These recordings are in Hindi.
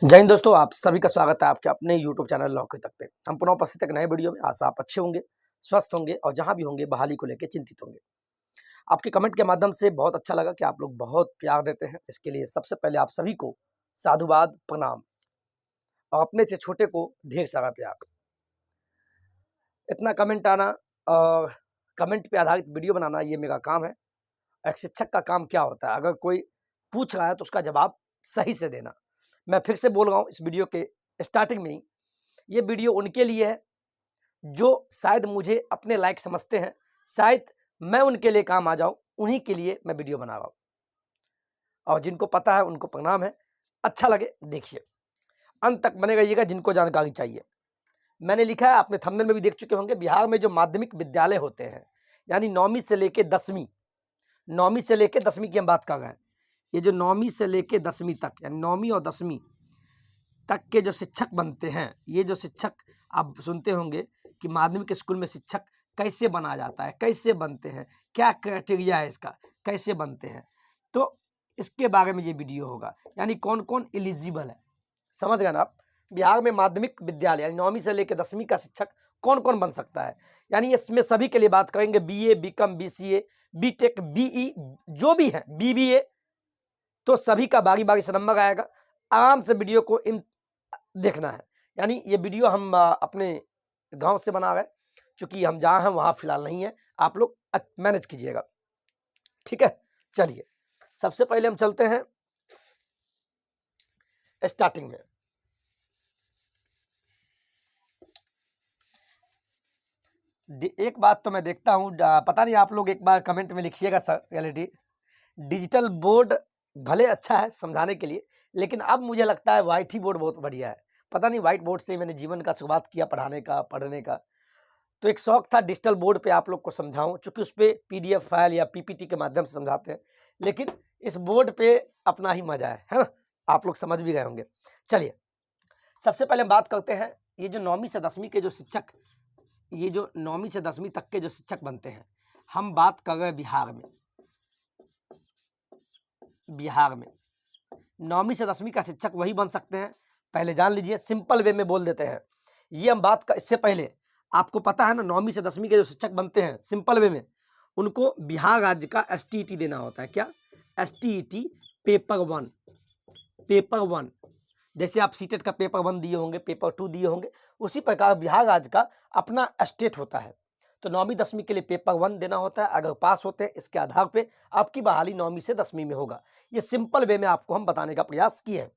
जय हिंद दोस्तों, आप सभी का स्वागत है आपके अपने YouTube चैनल लौकी तक पे। हम पुनः उपस्थित एक नए वीडियो में। आशा आप अच्छे होंगे, स्वस्थ होंगे और जहां भी होंगे बहाली को लेकर चिंतित होंगे। आपके कमेंट के माध्यम से बहुत अच्छा लगा कि आप लोग बहुत प्यार देते हैं। इसके लिए सबसे पहले आप सभी को साधुवाद, प्रणाम और अपने से छोटे को ढेर सारा प्यार। इतना कमेंट आना और कमेंट पे आधारित वीडियो बनाना ये मेरा काम है। एक शिक्षक का काम क्या होता है? अगर कोई पूछ रहा है तो उसका जवाब सही से देना। मैं फिर से बोल रहा हूँ इस वीडियो के स्टार्टिंग में ही, ये वीडियो उनके लिए है जो शायद मुझे अपने लायक समझते हैं, शायद मैं उनके लिए काम आ जाऊं, उन्हीं के लिए मैं वीडियो बना रहा हूं। और जिनको पता है उनको प्रणाम है। अच्छा लगे देखिए, अंत तक बने रहिएगा जिनको जानकारी चाहिए। मैंने लिखा है, आपने थंबनेल में भी देख चुके होंगे, बिहार में जो माध्यमिक विद्यालय होते हैं यानी 9वीं से लेके 10वीं, 9वीं से लेके 10वीं की हम बात कर रहे हैं। ये जो 9वीं से लेके 10वीं तक यानी 9वीं और 10वीं तक के जो शिक्षक बनते हैं, ये जो शिक्षक आप सुनते होंगे कि माध्यमिक स्कूल में शिक्षक कैसे बना जाता है, कैसे बनते हैं, क्या क्राइटेरिया है इसका, कैसे बनते हैं, तो इसके बारे में ये वीडियो होगा। यानी कौन कौन एलिजिबल है, समझ गए ना आप। बिहार में माध्यमिक विद्यालय यानी 9वीं से लेकर 10वीं का शिक्षक कौन कौन बन सकता है, यानी इसमें सभी के लिए बात करेंगे। BA, BCom, BCA, BTech, BE जो भी है, BBA, तो सभी का बारी बारी से नंबर आएगा। आराम से वीडियो को देखना है। यानी ये वीडियो हम अपने गांव से बना रहे हैं, क्योंकि हम जहाँ हैं वहाँ फिलहाल नहीं है। आप लोग मैनेज कीजिएगा, ठीक है। चलिए सबसे पहले हम चलते हैं स्टार्टिंग में। एक बात तो मैं देखता हूँ, पता नहीं आप लोग एक बार कमेंट में लिखिएगा सर। रियलिटी डिजिटल बोर्ड भले अच्छा है समझाने के लिए, लेकिन अब मुझे लगता है व्हाइट ही बोर्ड बहुत बढ़िया है। पता नहीं, व्हाइट बोर्ड से मैंने जीवन का शुरुआत किया पढ़ाने का, पढ़ने का, तो एक शौक था डिजिटल बोर्ड पे आप लोग को समझाऊं, चूंकि उस पर PDF फाइल या PPT के माध्यम से समझाते हैं, लेकिन इस बोर्ड पे अपना ही मजा है ना। आप लोग समझ भी गए होंगे। चलिए सबसे पहले हम बात करते हैं, ये जो 9वीं से 10वीं के जो शिक्षक, ये जो 9वीं से 10वीं तक के जो शिक्षक बनते हैं, हम बात कर रहे हैं बिहार में। बिहार में 9वीं से 10वीं का शिक्षक वही बन सकते हैं, पहले जान लीजिए। सिंपल वे में बोल देते हैं ये हम बात इससे पहले आपको पता है ना, 9वीं से 10वीं के जो शिक्षक बनते हैं सिंपल वे में, उनको बिहार राज्य का STET देना होता है। क्या? STET paper 1। पेपर 1 जैसे आप सीटेट का पेपर 1 दिए होंगे, पेपर 2 दिए होंगे, उसी प्रकार बिहार राज्य का अपना स्टेट होता है। तो 9वीं 10वीं के लिए पेपर 1 देना होता है। अगर पास होते हैं, इसके आधार पे आपकी बहाली 9वीं से 10वीं में होगा। ये सिंपल वे में आपको हम बताने का प्रयास किए हैं।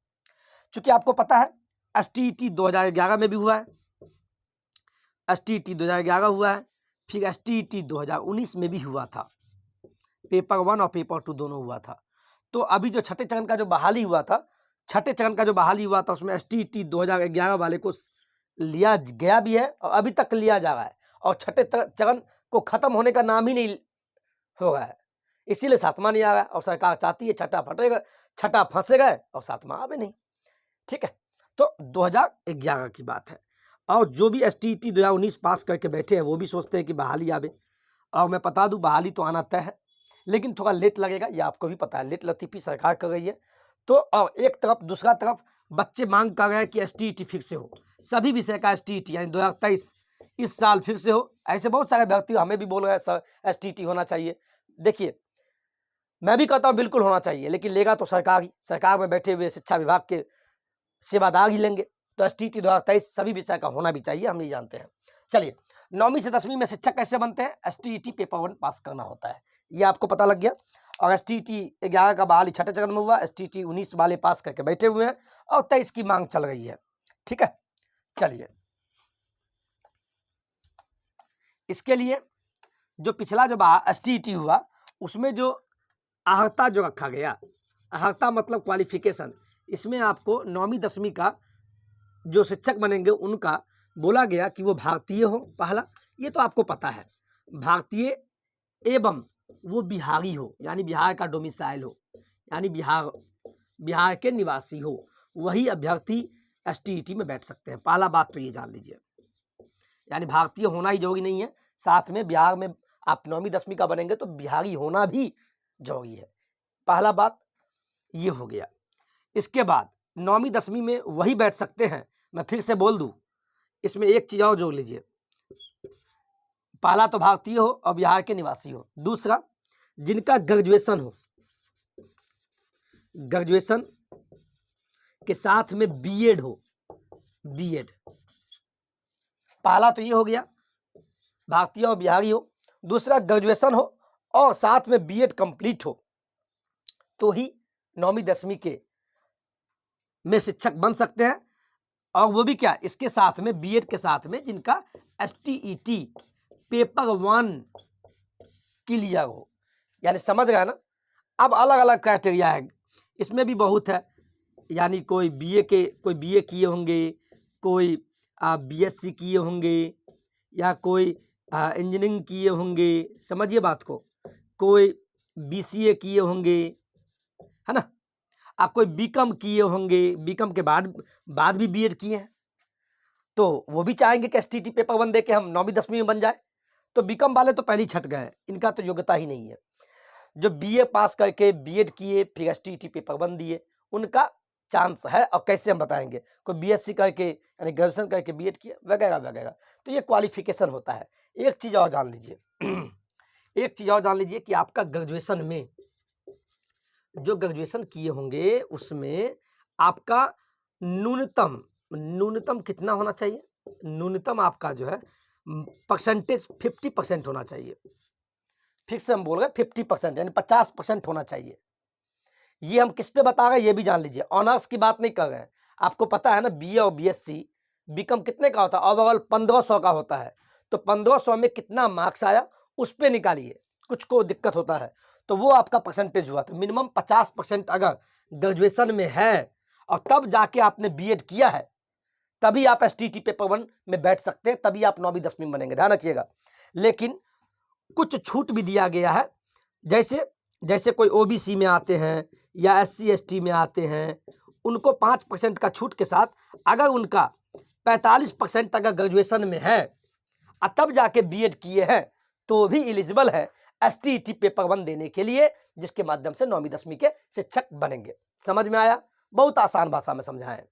चूंकि आपको पता है STET 2011 में भी हुआ है, STET 2011 हुआ है, फिर STET 2019 में भी हुआ था। पेपर 1 और पेपर 2 दोनों हुआ था। तो अभी जो छठे चरण का जो बहाली हुआ था, छठे चरण का जो बहाली हुआ था, उसमें STET 2011 वाले को लिया गया भी है और अभी तक लिया जा रहा है, और छठे चरण को खत्म होने का नाम ही नहीं हो रहा है। इसीलिए सातवां नहीं आ रहा है, और सरकार चाहती है छठा फटेगा, छठा फंसेगा और सातवां आवे नहीं। ठीक है, तो 2011 की बात है। और जो भी STET 2019 पास करके बैठे हैं वो भी सोचते हैं कि बहाली आवे। और मैं बता दूं, बहाली तो आना तय है, लेकिन थोड़ा लेट लगेगा, ये आपको भी पता है। लेट लतीफ़ी सरकार कर रही है। तो और एक तरफ, दूसरा तरफ बच्चे मांग कर रहे हैं कि STET फिर से हो, सभी विषय का STET यानी 2023 इस साल फिर से हो। ऐसे बहुत सारे व्यक्ति हमें भी बोल रहे हैं सर STET होना चाहिए। देखिए मैं भी कहता हूँ बिल्कुल होना चाहिए, लेकिन लेगा तो सरकार ही। सरकार में बैठे हुए शिक्षा विभाग के सेवादार ही लेंगे। तो STET 2023 सभी विषय का होना भी चाहिए, हम ये जानते हैं। चलिए 9वीं से 10वीं में शिक्षक कैसे बनते हैं? STET पेपर 1 पास करना होता है, ये आपको पता लग गया। और STET 11 का बहाली छठे चरण में हुआ, STET 19 वाले पास करके बैठे हुए हैं और 23 की मांग चल रही है। ठीक है, चलिए इसके लिए जो पिछला जो STET हुआ, उसमें जो अर्हता जो रखा गया, अर्हता मतलब क्वालिफिकेशन, इसमें आपको 9वीं 10वीं का जो शिक्षक बनेंगे उनका बोला गया कि वो भारतीय हो, पहला, ये तो आपको पता है, भारतीय एवं वो बिहारी हो, यानी बिहार का डोमिसाइल हो, यानी बिहार के निवासी हो, वही अभ्यर्थी STET में बैठ सकते हैं। पहला बात तो ये जान लीजिए, यानी भारतीय होना ही जरूरी नहीं है, साथ में बिहार में आप 9वीं 10वीं का बनेंगे तो बिहारी होना भी जरूरी है। पहला बात ये हो गया। इसके बाद नौवीं 10वीं में वही बैठ सकते हैं। मैं फिर से बोल दूं, इसमें एक चीज और जोड़ लीजिए, पहला तो भारतीय हो और बिहार के निवासी हो, दूसरा जिनका ग्रेजुएशन हो, ग्रेजुएशन के साथ में बीएड हो, बीएड। पहला तो ये हो गया भारतीय और बिहारी हो, दूसरा ग्रेजुएशन हो और साथ में बीएड कंप्लीट हो, तो ही नौवीं 10वीं के में शिक्षक बन सकते हैं। और वो भी क्या, इसके साथ में बीएड के साथ में जिनका एसटीईटी पेपर 1 क्लियर हो, यानी समझ गए ना। अब अलग अलग क्राइटेरिया है, इसमें भी बहुत है, यानी कोई बीए किए होंगे, कोई बीएससी किए होंगे, या कोई इंजीनियरिंग किए होंगे, समझिए बात को, कोई बीसीए किए होंगे, है ना, आप कोई बीकॉम किए होंगे, बीकॉम के बाद भी बीएड किए हैं, तो वो भी चाहेंगे कि एसटीटी पेपर 1 दे के हम नौवीं 10वीं में बन जाए। तो बीकॉम वाले तो पहले ही छट गए, इनका तो योग्यता ही नहीं है। जो बीए पास करके बीएड किए फिर एसटीटी पेपर 1 दिए, उनका चांस है। और कैसे हम बताएंगे, कोई बीएससी करके यानी ग्रेजुएशन करके बीएड किए वगैरह वगैरह, तो ये क्वालिफिकेशन होता है। एक चीज और जान लीजिए एक चीज और जान लीजिए कि आपका ग्रेजुएशन में जो ग्रेजुएशन किए होंगे उसमें आपका न्यूनतम कितना होना चाहिए, न्यूनतम आपका जो है परसेंटेज 50% होना चाहिए। फिक्स हम बोल रहे 50%, यानी 50% होना चाहिए। ये हम किस पे बता रहे हैं ये भी जान लीजिए, ऑनर्स की बात नहीं कर रहे हैं। आपको पता है ना, बीए और बीएससी बीकॉम कितने का होता है, ओवरऑल 1500 का होता है। तो 1500 में कितना मार्क्स आया उस पे निकालिए, कुछ को दिक्कत होता है तो वो आपका परसेंटेज हुआ। तो मिनिमम 50% अगर ग्रेजुएशन में है और तब जाके आपने बीएड किया है, तभी आप एसटीटी पेपर 1 में बैठ सकते हैं, तभी आप नौवीं 10वीं में बनेंगे, ध्यान रखिएगा। लेकिन कुछ छूट भी दिया गया है, जैसे कोई ओबीसी में आते हैं या एससी एसटी में आते हैं, उनको 5% का छूट के साथ अगर उनका 45% अगर ग्रेजुएशन में है और तब जाके बीएड किए हैं, तो भी एलिजिबल है एसटीटी पेपर 1 देने के लिए, जिसके माध्यम से नौवीं 10वीं के शिक्षक बनेंगे। समझ में आया, बहुत आसान भाषा में समझाएं।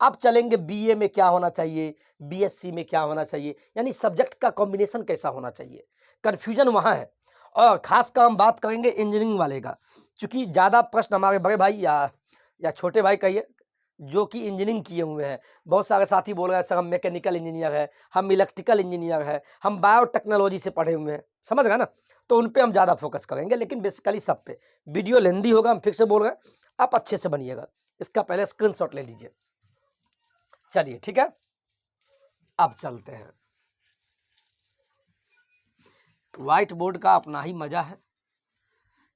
अब चलेंगे बीए में क्या होना चाहिए, बीएससी में क्या होना चाहिए, यानी सब्जेक्ट का कॉम्बिनेशन कैसा होना चाहिए, कन्फ्यूजन वहाँ है। और खास कर हम बात करेंगे इंजीनियरिंग वाले का, क्योंकि ज़्यादा प्रश्न हमारे बड़े भाई या छोटे भाई कहिए जो कि इंजीनियरिंग किए हुए हैं, बहुत सारे साथी बोल रहे हैं सर हम मैकेनिकल इंजीनियर है, हम इलेक्ट्रिकल इंजीनियर है, हम बायोटेक्नोलॉजी से पढ़े हुए हैं, समझ गए ना। तो उन पे हम ज़्यादा फोकस करेंगे, लेकिन बेसिकली सब पे। वीडियो लेंदी होगा, हम फिर से बोल रहे हैं, आप अच्छे से बनिएगा। इसका पहले स्क्रीनशॉट ले लीजिए। चलिए ठीक है, अब चलते हैं। व्हाइट बोर्ड का अपना ही मजा है।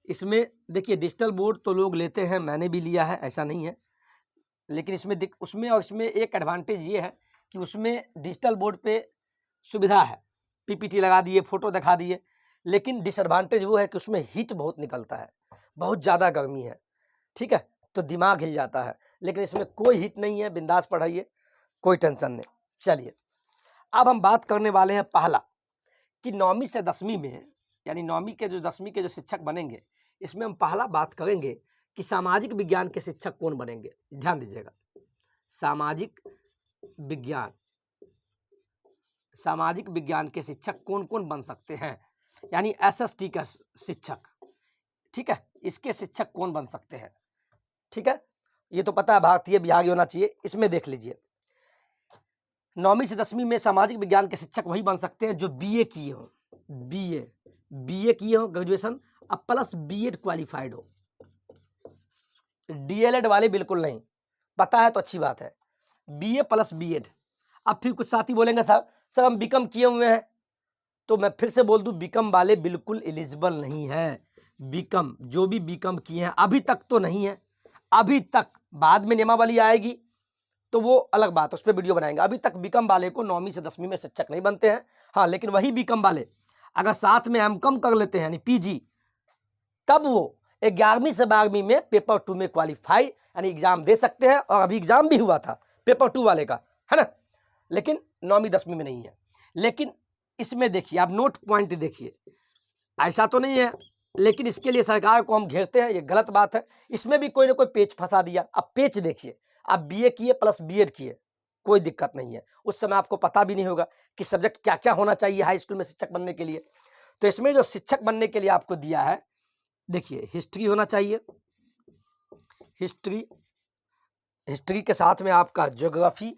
इसमें देखिए डिजिटल बोर्ड तो लोग लेते हैं, मैंने भी लिया है, ऐसा नहीं है, लेकिन उसमें और इसमें एक एडवांटेज ये है कि उसमें डिजिटल बोर्ड पे सुविधा है, पीपीटी लगा दिए, फोटो दिखा दिए, लेकिन डिसएडवांटेज वो है कि उसमें हीट बहुत निकलता है, बहुत ज़्यादा गर्मी है, ठीक है, तो दिमाग हिल जाता है। लेकिन इसमें कोई हीट नहीं है, बिंदास पढ़ाइए, कोई टेंशन नहीं। चलिए अब हम बात करने वाले हैं पहला कि नौवीं से 10वीं में, यानी नौवीं के जो 10वीं के जो शिक्षक बनेंगे, इसमें हम पहला बात करेंगे कि सामाजिक विज्ञान के शिक्षक कौन बनेंगे। ध्यान दीजिएगा, सामाजिक विज्ञान के शिक्षक कौन कौन बन सकते हैं, यानी एसएसटी का शिक्षक, ठीक है, इसके शिक्षक कौन बन सकते हैं, ठीक है। ये तो पता है भारतीय बिहारी होना चाहिए। इसमें देख लीजिए, नौवीं से 10वीं में सामाजिक विज्ञान के शिक्षक वही बन सकते हैं जो बीए किए हो, बीए किए हो ग्रेजुएशन, अब प्लस बीएड क्वालिफाइड हो, डीएलएड वाले बिल्कुल नहीं, पता है तो अच्छी बात है, बीए प्लस बीएड। अब फिर कुछ साथी बोलेंगे सर हम बीकॉम किए हुए हैं, तो मैं फिर से बोल दूं बीकॉम वाले बिल्कुल एलिजिबल नहीं है। बीकॉम जो भी बीकॉम किए हैं अभी तक तो नहीं है, अभी तक, बाद में नियमावली आएगी तो वो अलग बात, उस पर वीडियो बनाएंगे। अभी तक बीकॉम वाले को नौवीं से 10वीं में शिक्षक नहीं बनते हैं। हाँ, लेकिन वही बीकॉम वाले अगर साथ में एमकॉम कर लेते हैं यानी पीजी, तब वो 11वीं से 12वीं में पेपर 2 में क्वालिफाई यानी एग्जाम दे सकते हैं। और अभी एग्जाम भी हुआ था पेपर 2 वाले का, है ना, लेकिन नौवीं 10वीं में नहीं है। लेकिन इसमें देखिए, आप नोट पॉइंट देखिए, ऐसा तो नहीं है, लेकिन इसके लिए सरकार को हम घेरते हैं, ये गलत बात है। इसमें भी कोई ना कोई पेच फंसा दिया। अब पेच देखिए, आप बीए किए प्लस बीएड किए, कोई दिक्कत नहीं है। उस समय आपको पता भी नहीं होगा कि सब्जेक्ट क्या क्या होना चाहिए हाई स्कूल में शिक्षक बनने के लिए। तो इसमें जो शिक्षक बनने के लिए आपको दिया है, देखिए हिस्ट्री होना चाहिए, हिस्ट्री के साथ में आपका ज्योग्राफी,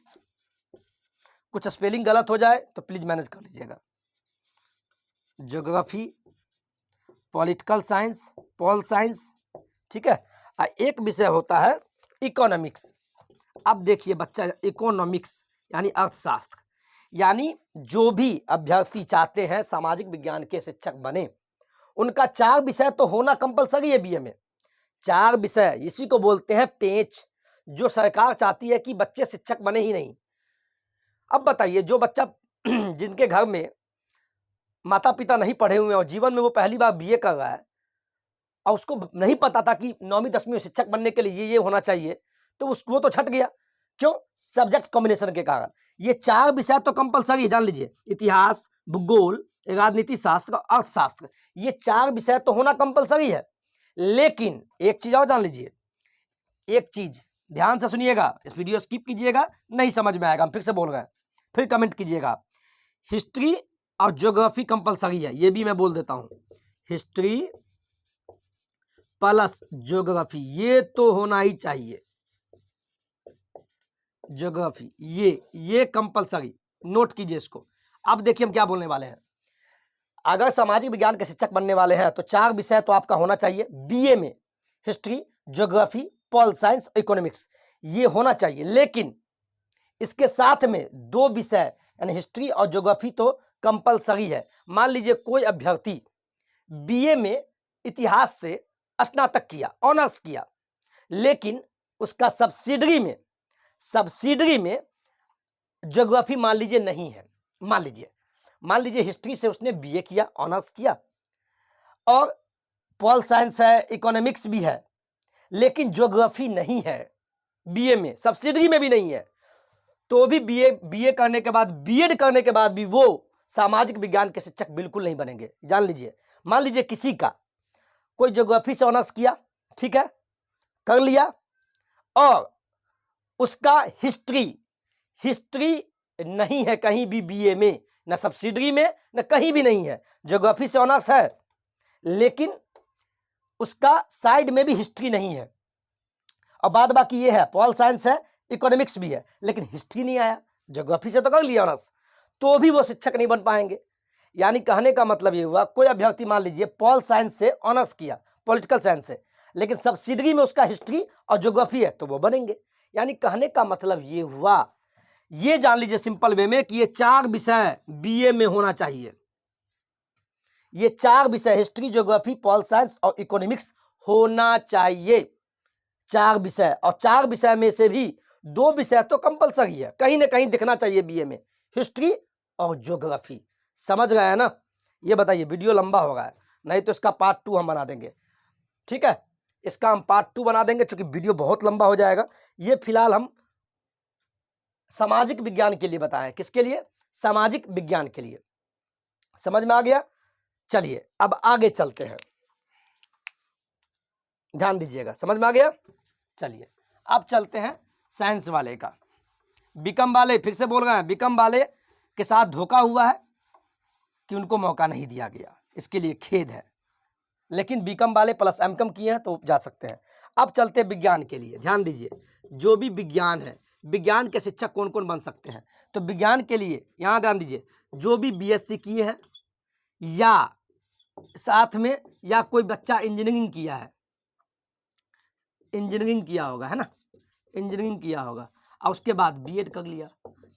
कुछ स्पेलिंग गलत हो जाए तो प्लीज मैनेज कर लीजिएगा। Geography, political science, pol science, ठीक है। एक विषय होता है इकोनॉमिक्स। अब देखिए बच्चा, इकोनॉमिक्स यानी अर्थशास्त्र, यानी जो भी अभ्यर्थी चाहते हैं सामाजिक विज्ञान के शिक्षक बने, उनका 4 विषय तो होना कंपलसरी है बीए में। 4 विषय, इसी को बोलते हैं पेच, जो सरकार चाहती है कि बच्चे शिक्षक बने ही नहीं। अब बताइए, जो बच्चा जिनके घर में माता पिता नहीं पढ़े हुए हैं और जीवन में वो पहली बार बीए कर रहा है और उसको नहीं पता था कि 9वीं 10वीं में शिक्षक बनने के लिए ये होना चाहिए, तो वो तो छट गया। क्यों? सब्जेक्ट कॉम्बिनेशन के कारण। ये 4 विषय तो कंपलसरी है, जान लीजिए, इतिहास, भूगोल, राजनीति शास्त्र, अर्थशास्त्र, ये 4 विषय तो होना कंपलसरी है। लेकिन एक चीज और जान लीजिए, एक चीज ध्यान से सुनिएगा, इस वीडियो स्किप कीजिएगा, नहीं समझ में आएगा, हम फिर से बोल रहे हैं, फिर कमेंट कीजिएगा। हिस्ट्री और ज्योग्राफी कंपलसरी है, ये भी मैं बोल देता हूं, हिस्ट्री प्लस ज्योग्राफी ये तो होना ही चाहिए। ज्योग्राफी ये कंपलसरी, नोट कीजिए इसको। अब देखिए हम क्या बोलने वाले हैं। अगर सामाजिक विज्ञान के शिक्षक बनने वाले हैं तो 4 विषय तो आपका होना चाहिए बीए में, history, geography, pol science, economics, ये होना चाहिए। लेकिन इसके साथ में 2 विषय यानी हिस्ट्री और ज्योग्राफी तो कंपलसरी है। मान लीजिए कोई अभ्यर्थी बीए में इतिहास से स्नातक किया, ऑनर्स किया, लेकिन उसका सब्सिडरी में ज्योग्राफी मान लीजिए नहीं है। मान लीजिए हिस्ट्री से उसने बीए किया, ऑनर्स किया, और पॉल साइंस है, इकोनॉमिक्स भी है, लेकिन ज्योग्राफी नहीं है बीए में, सब्सिडरी में भी नहीं है, तो भी बीए करने के बाद, बीएड करने के बाद भी वो सामाजिक विज्ञान के शिक्षक बिल्कुल नहीं बनेंगे, जान लीजिए। मान लीजिए किसी का कोई ज्योग्राफी से ऑनर्स किया, ठीक है, कर लिया, और उसका हिस्ट्री नहीं है कहीं भी बीए में, न सब्सिडरी में, न कहीं भी नहीं है। ज्योग्राफी से ऑनर्स है लेकिन उसका साइड में भी हिस्ट्री नहीं है, और बाद बाकी ये है, पॉल साइंस है, इकोनॉमिक्स भी है, लेकिन हिस्ट्री नहीं आया। ज्योग्राफी से तो कर लिया ऑनर्स, तो भी वो शिक्षक नहीं बन पाएंगे। यानी कहने का मतलब ये हुआ, कोई अभ्यर्थी मान लीजिए पॉल साइंस से ऑनर्स किया, पॉलिटिकल साइंस से, लेकिन सब्सिडरी में उसका हिस्ट्री और ज्योग्राफी है, तो वो बनेंगे। यानी कहने का मतलब ये हुआ, ये जान लीजिए सिंपल वे में कि ये 4 विषय बीए में होना चाहिए। ये 4 विषय हिस्ट्री, ज्योग्राफी, पॉल साइंस और इकोनॉमिक्स होना चाहिए, 4 विषय। और 4 विषय में से भी 2 विषय तो कंपलसरी है, कहीं ना कहीं दिखना चाहिए बीए में, हिस्ट्री और ज्योग्राफी। समझ गए हैं ना? ये बताइए, वीडियो लंबा हो गया, नहीं तो इसका पार्ट 2 हम बना देंगे, ठीक है, इसका हम पार्ट 2 बना देंगे, क्योंकि वीडियो बहुत लंबा हो जाएगा। ये फिलहाल हम सामाजिक विज्ञान के लिए बताएं, किसके लिए? सामाजिक विज्ञान के लिए। समझ में आ गया? चलिए अब आगे चलते हैं, ध्यान दीजिएगा, समझ में आ गया? चलिए अब चलते हैं साइंस वाले का। बीकॉम वाले, फिर से बोल रहे हैं, बीकॉम वाले के साथ धोखा हुआ है कि उनको मौका नहीं दिया गया, इसके लिए खेद है। लेकिन बीकॉम वाले प्लस एमकॉम किए हैं तो जा सकते हैं। अब चलते हैं विज्ञान के लिए, ध्यान दीजिए, जो भी विज्ञान है, विज्ञान के शिक्षक कौन कौन बन सकते हैं? तो विज्ञान के लिए यहाँ ध्यान दीजिए, जो भी बीएससी किए हैं या साथ में, या कोई बच्चा इंजीनियरिंग किया है, इंजीनियरिंग किया होगा, है ना, इंजीनियरिंग किया होगा, और उसके बाद बीएड कर लिया,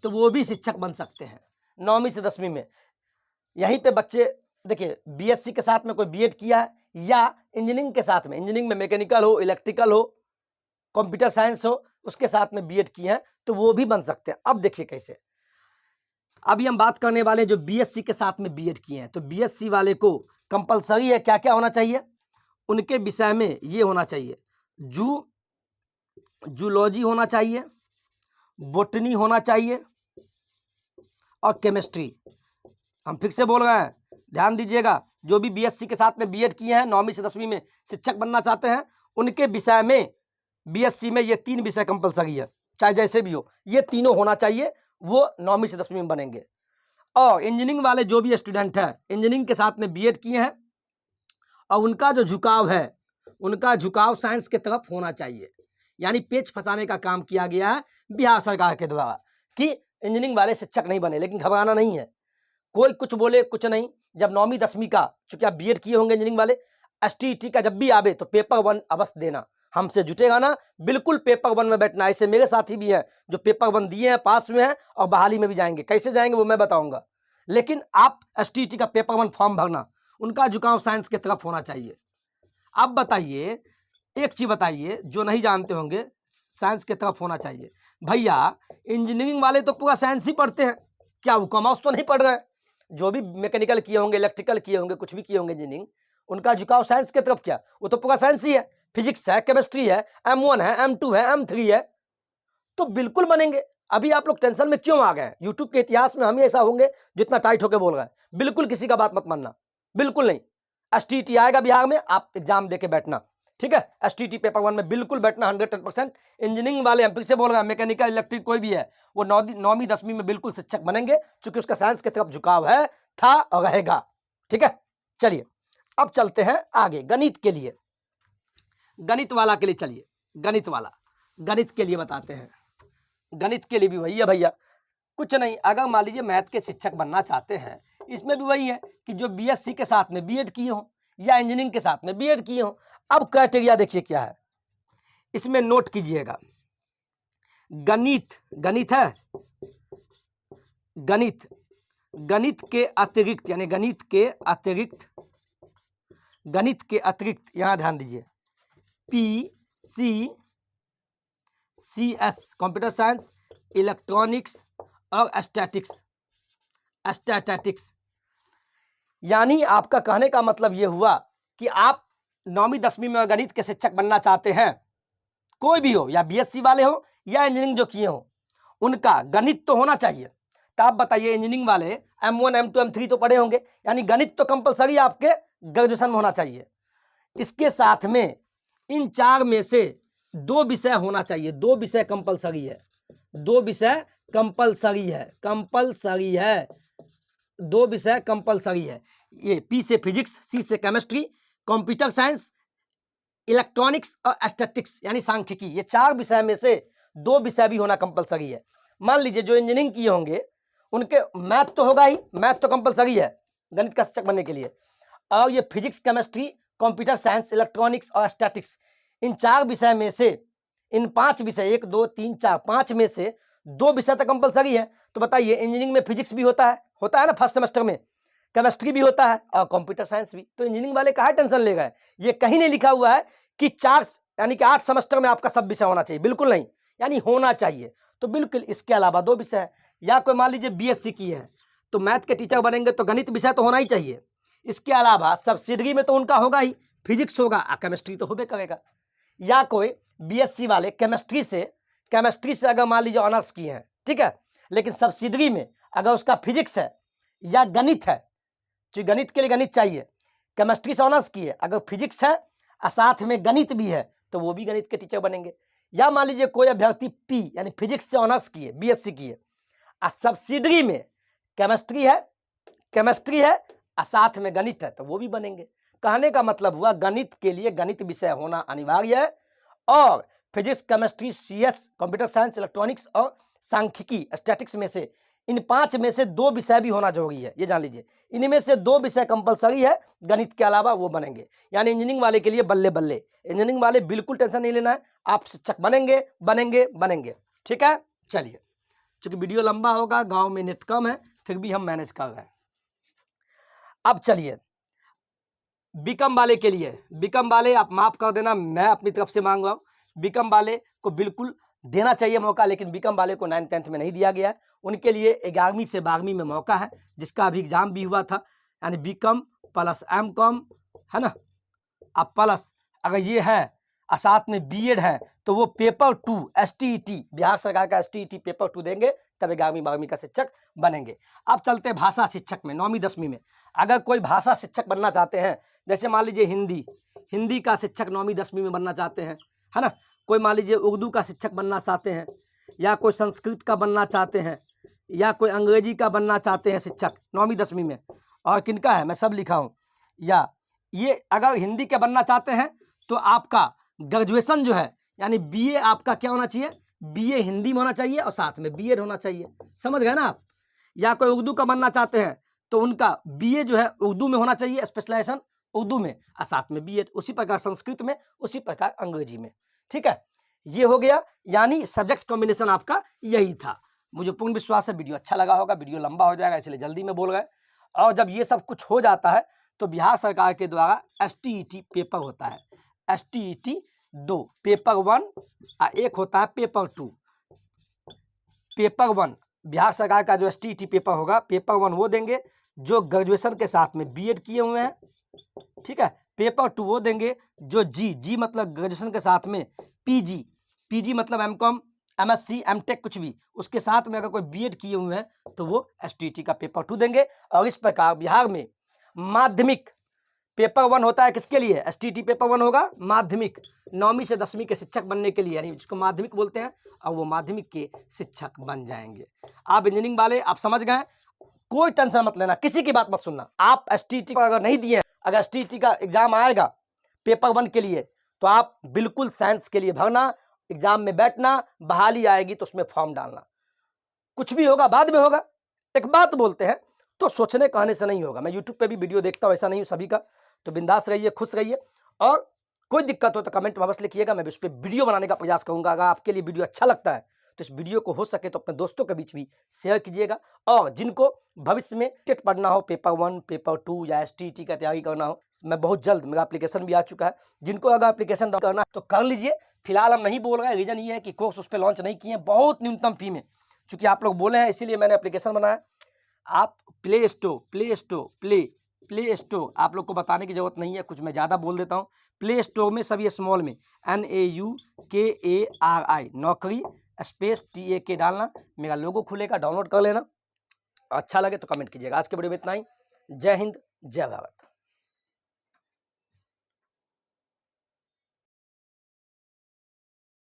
तो वो भी शिक्षक बन सकते हैं 9वीं से 10वीं में। यहीं पे बच्चे देखिए, बीएससी के साथ में कोई बीएड किया है, या इंजीनियरिंग के साथ में, इंजीनियरिंग में मैकेनिकल हो, इलेक्ट्रिकल हो, कंप्यूटर साइंस हो, उसके साथ में बीएड किए हैं, तो वो भी बन सकते हैं। अब देखिए कैसे, अभी हम बात करने वाले जो बीएससी के साथ में बीएड किए हैं, तो बीएससी वाले को कंपलसरी है, क्या क्या होना चाहिए उनके विषय में? ये होना चाहिए, जूलॉजी होना चाहिए, बोटनी होना चाहिए, और केमिस्ट्री। हम फिर से बोल रहे हैं, ध्यान दीजिएगा, जो भी बीएससी के साथ में बीएड किए हैं, 9वीं से 10वीं में शिक्षक बनना चाहते हैं, उनके विषय में बीएससी में ये 3 विषय कंपलसरी है। चाहे जैसे भी हो, ये तीनों होना चाहिए, वो 9वीं से 10वीं में बनेंगे। और इंजीनियरिंग वाले जो भी स्टूडेंट हैं, इंजीनियरिंग के साथ में बीएड किए हैं और उनका जो झुकाव है, उनका झुकाव साइंस की तरफ होना चाहिए। यानी पेच फंसाने का काम किया गया है बिहार सरकार के द्वारा कि इंजीनियरिंग वाले शिक्षक नहीं बने। लेकिन घबराना नहीं है, कोई कुछ बोले कुछ नहीं। जब 9वीं 10वीं का, चूंकि आप बीएड किए होंगे इंजीनियरिंग वाले, एसटीईटी का जब भी आवे तो पेपर 1 अवश्य देना। हमसे जुटेगा ना, बिल्कुल पेपर 1 में बैठना। ऐसे मेरे साथी भी हैं जो पेपर 1 दिए हैं, पास हुए हैं और बहाली में भी जाएंगे। कैसे जाएंगे वो मैं बताऊंगा, लेकिन आप एसटीईटी का पेपर 1 फॉर्म भरना। उनका झुकाव साइंस की तरफ होना चाहिए। अब बताइए, एक चीज बताइए जो नहीं जानते होंगे, साइंस की तरफ होना चाहिए। भैया इंजीनियरिंग वाले तो पूरा साइंस ही पढ़ते हैं, क्या वो कॉमर्स तो नहीं पढ़ रहे हैं? जो भी मैकेनिकल किए होंगे, इलेक्ट्रिकल किए होंगे, कुछ भी किए होंगे इंजीनियरिंग, उनका झुकाव साइंस की तरफ क्या? वो तो पूरा साइंस ही है, फिजिक्स है, केमिस्ट्री है, M1 है, M2 है, M3 है, तो बिल्कुल बनेंगे। अभी आप लोग टेंशन में क्यों आ गए? यूट्यूब के इतिहास में हम ही ऐसा होंगे जो इतना टाइट होकर बोल रहे हैं। बिल्कुल किसी का बात मत मानना, बिल्कुल नहीं। एसटीईटी आएगा बिहार में, आप एग्जाम देके बैठना, ठीक है? एसटीईटी पेपर 1 में बिल्कुल बैठना 110%। इंजीनियरिंग वाले, हम फिर से बोल रहे हैं, मैकेनिकल इलेक्ट्रिक कोई भी है, वो 9वीं 10वीं में बिल्कुल शिक्षक बनेंगे, क्योंकि उसका साइंस की तरफ झुकाव है, था और रहेगा, ठीक है? चलिए अब चलते हैं आगे गणित के लिए। गणित वाला के लिए चलिए, गणित वाला, गणित के लिए बताते हैं। गणित के लिए भी वही है भैया, कुछ नहीं। अगर मान लीजिए मैथ के शिक्षक बनना चाहते हैं, इसमें भी वही है कि जो बीएससी के साथ में बीएड किए हो या इंजीनियरिंग के साथ में बीएड किए हो। अब क्राइटेरिया देखिए क्या है, इसमें नोट कीजिएगा। गणित, गणित है, गणित, गणित के अतिरिक्त, यानी गणित के अतिरिक्त, गणित के अतिरिक्त, यहां ध्यान दीजिए, PCCS कंप्यूटर साइंस, इलेक्ट्रॉनिक्स और स्टैटिक्स, स्टैटिस्टिक्स। यानी आपका कहने का मतलब यह हुआ कि आप 9वीं 10वीं में गणित के शिक्षक बनना चाहते हैं, कोई भी हो, या बीएससी वाले हो या इंजीनियरिंग जो किए हो, उनका गणित तो होना चाहिए। तो आप बताइए, इंजीनियरिंग वाले M1 M2 M3 तो पढ़े होंगे, यानी गणित तो कंपलसरी आपके ग्रेजुएशन में होना चाहिए। इसके साथ में इन 4 में से 2 विषय होना चाहिए। 2 विषय कंपलसरी है, 2 विषय कंपलसरी है, कंपलसरी है, 2 विषय कंपलसरी है। ये P से फिजिक्स, C से केमिस्ट्री, कंप्यूटर साइंस, इलेक्ट्रॉनिक्स और स्टैटिस्टिक्स यानी सांख्यिकी। ये 4 विषय में से 2 विषय भी होना कंपलसरी है। मान लीजिए जो इंजीनियरिंग किए होंगे उनके मैथ तो होगा ही, मैथ तो कंपलसरी है गणित का शिक्षक बनने के लिए, और ये physics, chemistry, computer science, electronics और स्टैटिस्टिक्स, इन 4 विषय में से, इन 5 विषय, 1 2 3 4 5 में से 2 विषय तो कंपलसरी है। तो बताइए, इंजीनियरिंग में फिजिक्स भी होता है ना फर्स्ट सेमेस्टर में, केमिस्ट्री भी होता है और कंप्यूटर साइंस भी। तो इंजीनियरिंग वाले कहाँ टेंशन ले गए? ये कहीं नहीं लिखा हुआ है कि 4 यानी कि 8 सेमेस्टर में आपका सब विषय होना चाहिए, बिल्कुल नहीं, यानी होना चाहिए। तो बिल्कुल इसके अलावा 2 विषय है। या कोई मान लीजिए बीएससी की है तो मैथ के टीचर बनेंगे तो गणित विषय तो होना ही चाहिए। इसके अलावा सब्सिडरी में तो उनका होगा ही, फिजिक्स होगा, केमिस्ट्री तो होबे करेगा। या कोई बीएससी वाले केमिस्ट्री से अगर मान लीजिए ऑनर्स किए हैं, ठीक है, लेकिन सब्सिडरी में अगर उसका फिजिक्स है या गणित है, जो गणित के लिए गणित चाहिए, केमिस्ट्री से ऑनर्स किए, अगर फिजिक्स है और साथ में गणित भी है तो वो भी गणित के टीचर बनेंगे। या मान लीजिए कोई अभ्यर्थी पी यानी फिजिक्स से ऑनर्स किए, बीएससी किए, और सब्सिडरी में केमिस्ट्री है और साथ में गणित है, तो वो भी बनेंगे। कहने का मतलब हुआ गणित के लिए गणित विषय होना अनिवार्य है, और physics, chemistry, CS, computer science, electronics और सांख्यिकी, स्टैटिक्स में से इन 5 में से 2 विषय भी होना जरूरी है। ये जान लीजिए, इनमें से 2 विषय कंपलसरी है, गणित के अलावा वो बनेंगे। यानी इंजीनियरिंग वाले के लिए बल्ले बल्ले, इंजीनियरिंग वाले बिल्कुल टेंशन नहीं लेना है, आप शिक्षक बनेंगे बनेंगे बनेंगे, ठीक है। चलिए, चूंकि वीडियो लंबा होगा, गांव में नेट कम है, फिर भी हम मैनेज कर रहे हैं। अब चलिए बीकॉम वाले के लिए, बीकॉम वाले आप माफ कर देना, मैं अपनी तरफ से मांग रहा हूँ, बीकॉम वाले को बिल्कुल देना चाहिए मौका, लेकिन बीकॉम वाले को 9th 10th में नहीं दिया गया है। उनके लिए 11वीं से 12वीं में मौका है, जिसका अभी एग्जाम भी हुआ था, यानी बीकॉम प्लस एमकॉम है ना, अब प्लस अगर ये है और साथ में बीएड है तो वो पेपर 2 एसटीईटी, बिहार सरकार का एसटीईटी पेपर 2 देंगे, तब 11वीं 12वीं का शिक्षक बनेंगे। अब चलते भाषा शिक्षक में, 9वीं 10वीं में अगर कोई भाषा शिक्षक बनना चाहते हैं, जैसे मान लीजिए हिंदी का शिक्षक 9वीं 10वीं में बनना चाहते हैं, है ना, कोई मान लीजिए उर्दू का शिक्षक बनना चाहते हैं, या कोई संस्कृत का बनना चाहते हैं या कोई अंग्रेजी का बनना चाहते हैं शिक्षक 9वीं 10वीं में, और किनका है मैं सब लिखा हूँ, या ये अगर हिंदी के बनना चाहते हैं तो आपका ग्रेजुएशन जो है यानी बीए आपका क्या होना चाहिए, बीए हिंदी में होना चाहिए और साथ में बीएड होना चाहिए, समझ गए ना आप। या कोई उर्दू का बनना चाहते हैं तो उनका बीए जो है उर्दू में होना चाहिए, स्पेशलाइजेशन उर्दू में और साथ में बीएड, उसी प्रकार संस्कृत में, उसी प्रकार अंग्रेजी में। ठीक है, ये हो गया, यानी सब्जेक्ट कॉम्बिनेशन आपका यही था। मुझे पूर्ण विश्वास है वीडियो अच्छा लगा होगा, वीडियो लंबा हो जाएगा इसलिए जल्दी में बोल गए। और जब ये सब कुछ हो जाता है तो बिहार सरकार के द्वारा STET पेपर होता है, STET 2, पेपर 1 और एक होता है पेपर 2। पेपर 1 बिहार सरकार का जो STET पेपर होगा, पेपर 1 वो देंगे जो ग्रेजुएशन के साथ में बीएड किए हुए हैं। ठीक है, पेपर 2 वो देंगे जो जी मतलब ग्रेजुएशन के साथ में पीजी मतलब MCOM MSc MTech कुछ भी, उसके साथ में अगर कोई बीएड किए हुए हैं तो वो STET का पेपर 2 देंगे। और इस प्रकार बिहार में माध्यमिक पेपर 1 होता है किसके लिए, STET पेपर 1 होगा माध्यमिक 9वीं से 10वीं के शिक्षक बनने के लिए, यानी जिसको माध्यमिक बोलते हैं, और वो माध्यमिक के शिक्षक बन जाएंगे। आप इंजीनियरिंग वाले आप समझ गए, कोई टेंशन मत लेना, किसी की बात मत सुनना। आप STET को अगर नहीं दिए, अगर STET का एग्जाम आएगा पेपर 1 के लिए तो आप बिल्कुल साइंस के लिए भरना, एग्जाम में बैठना, बहाली आएगी तो उसमें फॉर्म डालना, कुछ भी होगा बाद में होगा। एक बात बोलते हैं तो सोचने कहने से नहीं होगा। मैं यूट्यूब पे भी वीडियो देखता हूँ, ऐसा नहीं हूँ सभी का, तो बिंदास रहिए, खुश रहिए, और कोई दिक्कत हो तो कमेंट में बस लिखिएगा, मैं भी उस पर वीडियो बनाने का प्रयास करूंगा। अगर आपके लिए वीडियो अच्छा लगता है तो इस वीडियो को हो सके तो अपने दोस्तों के बीच भी शेयर कीजिएगा। और जिनको भविष्य में टेट पढ़ना हो, पेपर 1 पेपर 2 या STET का तैयारी करना हो, मैं बहुत जल्द, मेरा एप्लीकेशन भी आ चुका है, जिनको अगर एप्लीकेशन करना है तो कर लीजिए। फिलहाल हम नहीं बोल रहे हैं, रीजन ये है कि कोर्स उस पर लॉन्च नहीं किए हैं, बहुत न्यूनतम फी में, चूंकि आप लोग बोले हैं इसीलिए मैंने एप्लीकेशन बनाया। आप प्ले स्टोर आप लोग को बताने की जरूरत नहीं है, कुछ मैं ज़्यादा बोल देता हूँ। प्ले स्टोर में सभी स्मॉल में NAUKARI नौकरी स्पेस TAK डालना, मेरा लोगो खुलेगा, डाउनलोड कर लेना। अच्छा लगे तो कमेंट कीजिएगा। आज के वीडियो में इतना ही। जय हिंद, जय भारत।